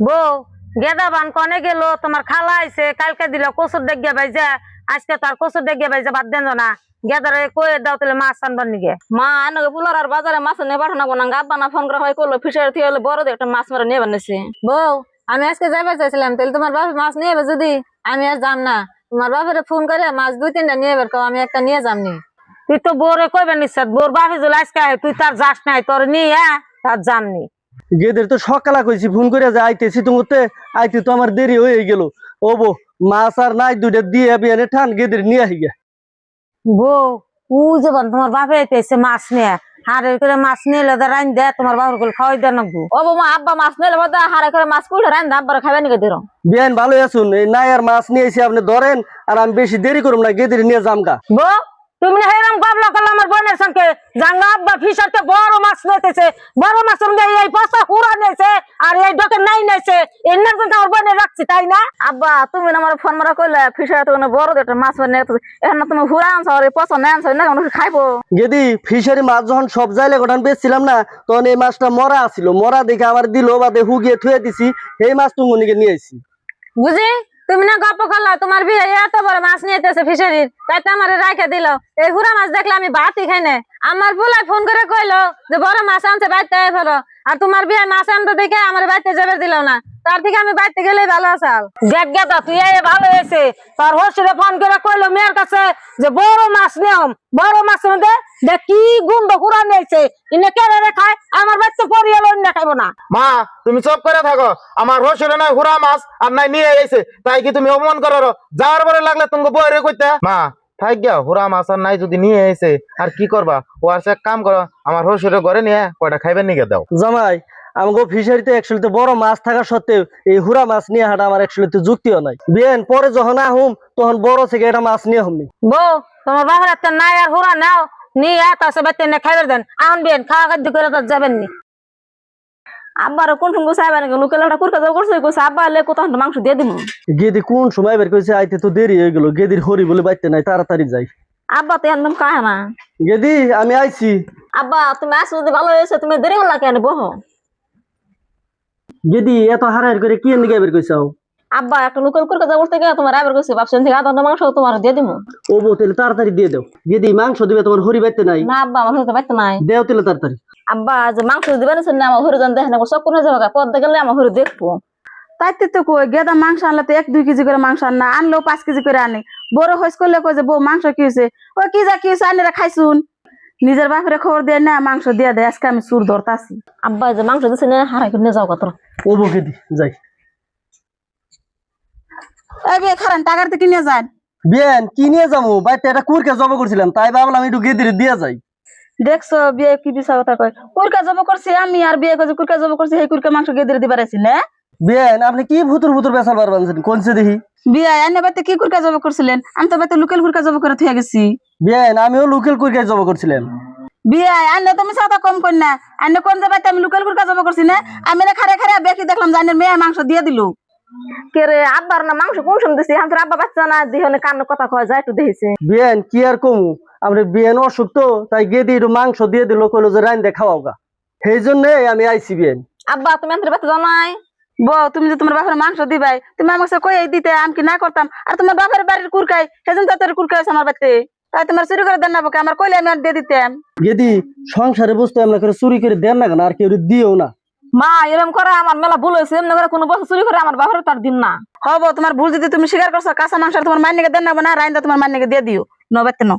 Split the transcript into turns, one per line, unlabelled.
বউ গেদা বান কনে গেল, তোমার খালা আইছে, কালকে দিল কচুর ডেগে ভাইজা, আজকে তার কচুর ডেগে ভাইজা বাদ দেন না। গেদারে কয়ে দাও তাহলে মাছ আনবার নিগে।
মা আনগে পুলার আর বাজারে মাছ নিয়ে পাঠানো না, গাব্বা না ফোন করা হয় করলো ফিশারি থেকে হলে বড় একটা মাছ মারা নিয়ে বানিয়েছে।
বউ আমি আজকে যাবার চাইছিলাম, তাহলে তোমার বাপে মাছ নিয়ে যাবে যদি আমি আর যাম না। তোমার বাপের ফোন করে মাছ 2-3টা নিয়ে এবার আমি একটা নিয়ে যামনি।
তুই তো বোরে কইবে নিশ্চয়, বোর বাপে জল আজকে তুই তার যাস নাই, তোর নিয়ে তার জামনি।
গেদের তো সকালে কইছি ফোন করে যে আইতেছি তোমাতে, আইতে তো আমার দেরি হয়ে গেল। ও বো মাছ আর নাই, দুইটা দিয়ে বিয়ানে ঠান গেদের নিয়ে আহি গে।
বউ ও যাবান তোমার বাপে আইতেছে মাছ নিয়ে, হাড়ের করে মাছ নিয়ে রাইন দে, তোমার বাবুর গুলো খাওয়াই দে নাকবো।
ও বৌমা আব্বা মাছ নিলে বাদা হারে করে মাছ কুইটা রান আব্বার খাবে নাকি দিরো।
বিয়ান ভালো আছুন, এই নাই আর মাছ নিয়ে এসে আপনি ধরেন, আর আমি বেশি দেরি করুম না, গেদের নিয়ে জামগা।
বউ তুমি না হেরাম কাবলা করলে আমার বোনের সঙ্গে, জাঙ্গা আব্বা ফিশারতে বড় মাছ নিতেছে, বড় মাছের মধ্যে এই পাঁচটা হুড়া নিয়েছে আর এই ডকে নাই নিয়েছে, এনার জন্য আমার বোনের রাখছি তাই না?
আব্বা তুমি না আমার ফোন মারা কইলে ফিশারি তো বড় একটা মাছ মারে নিয়ে এখন তুমি হুড়া আনছো আর পছন্দ আনছো না খাইবো।
গেদি ফিশারি মাছ যখন সব যাইলে গোটান বেচছিলাম না, তখন এই মাছটা মরা আছিল, মরা দেখে আমার দিল বাদে হুগিয়ে থুয়ে দিছি, এই মাছ তুঙ্গুনিকে নিয়ে আইছি।
বুঝি তুমি না গপ্প করলা তোমার বিয়ে এত বড় মাছ নিয়ে এসেছে ফিশারির, তাই তো আমার রাখে দিল। এই হুরা মাছ দেখলে আমি ভাতই খাই না। আমার বুলাই ফোন করে কইলো যে বড় মাছ আনছে বাড়িতে আয় ফেলো, আর তোমার বিয়ে মাছ আনতে দেখে আমার বাড়িতে যাবে দিল না, তার থেকে আমি বাড়িতে গেলেই ভালো আসাল।
দেখ গেদা তুই এই ভালো হয়েছে, তার হসিরে ফোন করে কইলো মেয়ের কাছে যে বড় মাছ নেম, বড় মাছের মধ্যে দেখ কি গুন্ড হুড়া নিয়েছে, ইনে কেড়ে খায়, আমার বাচ্চা পরিয়াল অন্য খাইবো না।
মা তুমি চুপ করে থাকো, আমার হসিরে নাই হুরা মাছ আর নাই নিয়ে এসে, তাই কি তুমি অপমান করো? যাওয়ার পরে লাগলে তুমি বইরে কইতে মা থাক গিয়া হুরা মাছ আর নাই যদি নিয়ে এসে আর কি করবা? ও আর এক কাম করো, আমার হসিরে ঘরে নিয়ে কয়টা খাইবেন নিকে দাও।
জামাই আমাকে ফিশারিতে একচুয়ালি বড় মাছ থাকা সত্ত্বেও এই হুরা মাছ নিয়ে হাঁটা আমার একচুয়ালি যুক্তিও নাই। বিয়েন পরে যখন আহুম তখন বড় থেকে এটা মাছ নিয়ে হমনি।
বউ তোমার বাবার একটা নাই আর হুড়া নাও, নিয়ে তার বাচ্চা এনে খাইবে দেন, আউন বিয়েন খাওয়া খাদ্য করে তার যাবেন নি।
আব্বার কোন ঠুঙ্গু চাইবে নাকি লোকেল একটা কুরকা যাও করছে কইছে আব্বা এলে কোথাও মাংস দিয়ে দিমু।
গেদি কোন সময় বের কইছে আইতে তো দেরি হয়ে গেল, গেদির হরি বলে বাইতে নাই, তাড়াতাড়ি যাই।
আব্বা তো একদম কাহে না।
গেদি আমি আইছি।
আব্বা তুমি আসো যদি ভালো হয়েছে, তুমি দেরি হলা কেন বহ।
গেদি এত হারার করে কি এনে বের কইছাও?
আব্বা একটা লোকাল কুরকা যাও করতে গিয়ে তোমার আবার কইছে ভাবছেন থেকে আধা মাংস তোমার দিয়ে দিমু।
ও বউ তাহলে তাড়াতাড়ি দিয়ে দাও। গেদি মাংস দিবে, তোমার হরি বাইতে নাই।
না আব্বা আমার হতে পারতো নাই।
দেও তাহলে তাড়াতাড়ি।
আব্বা যে মাংস দিবেন না আমার হরি জান দেখেন সব কোন যাবে পদ্মা গেলে আমার হরি দেখবো।
তাইতে তো কই গেদা মাংস আনলে তো 1-2 কেজি করে মাংস আন না, আনলেও 5 কেজি করে আনে। বড় হইস করলে কই যে বউ মাংস কি হয়েছে, ও কি যা কি হয়েছে আনেরা খাইছুন। নিজের বাপরে খবর দিয়ে না মাংস দিয়ে দেয়, আজকে আমি সুর ধরতাছি।
আব্বা যে মাংস দিচ্ছে না হারাই করে নিয়ে যাও কত।
ও বউ গেদি যাই।
এই বে খারান টাকার থেকে নিয়ে যান।
বিয়েন কি নিয়ে যাবো? বাইতে একটা কুরকে জব করছিলাম, তাই ভাবলাম একটু গেদির দিয়ে যাই।
দেখছো বিয়ে কি বিষয় কথা কয়, কুরকা জব করছি আমি আর বিয়ে করছি কুরকা জব করছি, এই কুরকা মাংস গেদিরে দিবার আইছি না।
বিয়েন আপনি কি ভুতুর ভুতুর বেসাল পারবেন কোনছে দেখি?
বিয়ে আইনে বাতে কি কুরকা জব করছিলেন? আমি তো বাতে লোকাল কুরকা জব করে থুয়ে গেছি।
বিয়েন আমিও লোকাল কুরকে জব করছিলাম।
বিয়ে আইনে তুমি সাথে কম কর না, আইনে কোন যাবাতে আমি লোকাল কুরকা জব করছি না। আমি না খারে খারে বেকি দেখলাম জানের মেয়ে মাংস দিয়ে দিল।
কে রে আব্বার না মাংস কোন সময় দিছি আমার আব্বা বাচ্চা না দিহনে কান্ন কথা কয় যায় একটু দেখেছে।
বিয়েন কি আর কমু, আমরা বিয়েন অসুখ তো, তাই গেদি একটু মাংস দিয়ে দিল, কইলো যে রাইন দে খাওয়াও গা, সেই জন্য আমি আইছি। বিয়েন
আব্বা তুমি আমার বাচ্চা জানো নাই?
বউ তুমি যে তোমার বাপের মাংস দিবাই, তুমি আমাকে কই দিতে আমি কি না করতাম? আর তোমার বাপের বাড়ির কুরকাই সেদিন তাদের কুরকাই আছে আমার বাড়িতে, তাই তোমার চুরি করে দেন না বকে, আমার কইলে আমি আর দিয়ে দিতাম।
গেদি সংসারে বস্তু আমরা করে চুরি করে দেন না কেন, আর কেউ দিও না।
মা এরকম করে আমার মেলা ভুল হয়েছে, এমনি করে কোনো বছর চুরি করে আমার বাবার তার দিন না।
হবো তোমার ভুল যদি তুমি স্বীকার করছো, কাঁচা মাংস তোমার মাইনিকে দেন না, রাইন্দা তোমার মাইনিকে দিয়ে দিও নবাতে ন।